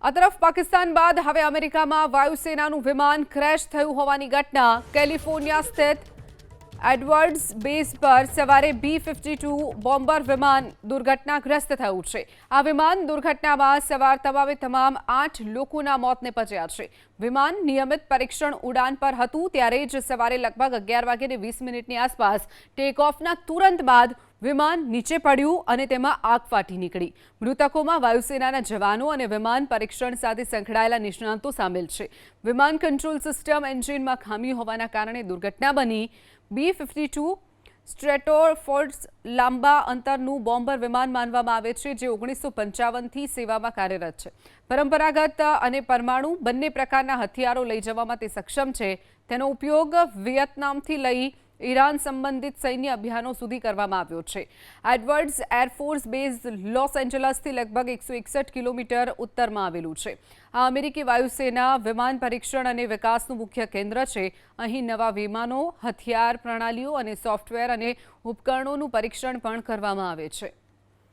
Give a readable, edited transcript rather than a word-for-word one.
આ તરફ પાકિસ્તાન બાદ હવે અમેરિકામાં વાયુસેનાનું વિમાન ક્રેશ થયું હોવાની ઘટના કેલિફોર્નિયા સ્થિત એડવર્ડ્સ બેઝ પર સવારે B-52 બોમ્બર વિમાન દુર્ઘટનાગ્રસ્ત થયું છે। આ વિમાન દુર્ઘટનામાં સવાર તમામ 8 લોકોના મોત નિપજ્યા છે। વિમાન નિયમિત પરીક્ષણ ઉડાન પર હતું ત્યારે જ સવારે લગભગ 11:20 આસપાસ ટેકઓફના તુરંત બાદ વિમાન નીચે પડ્યું અને તેમાં આગ ફાટી નીકળી। મૃતકોમાં વાયુસેનાના જવાનો અને વિમાન પરીક્ષણ સાથે સંકળાયેલા નિષ્ણાતો સામેલ છે। વિમાન કંટ્રોલ સિસ્ટમ એન્જિનમાં ખામી હોવાના કારણે દુર્ઘટના બની। B-52 સ્ટ્રેટોફોર્ડ લાંબા અંતરનું બોમ્બર વિમાન માનવામાં આવે છે જે 1955થી સેવામાં કાર્યરત છે। પરંપરાગત અને પરમાણુ બંને પ્રકારના હથિયારો લઈ જવામાં તે સક્ષમ છે। તેનો ઉપયોગ વિયેતનામથી લઈ ઈરાન સંબંધિત સૈન્ય અભિયાનો સુધી કરવામાં આવ્યો છે। એડવર્ડ્સ એરફોર્સ બેઝ લોસ એન્જલસથી લગભગ 161 કિલોમીટર ઉત્તરમાં આવેલું છે। આ અમેરિકી વાયુસેના વિમાન પરીક્ષણ અને વિકાસનું મુખ્ય કેન્દ્ર છે। અહીં નવા વિમાનો, હથિયાર પ્રણાલીઓ અને સોફ્ટવેર અને ઉપકરણોનું પરીક્ષણ પણ કરવામાં આવે છે।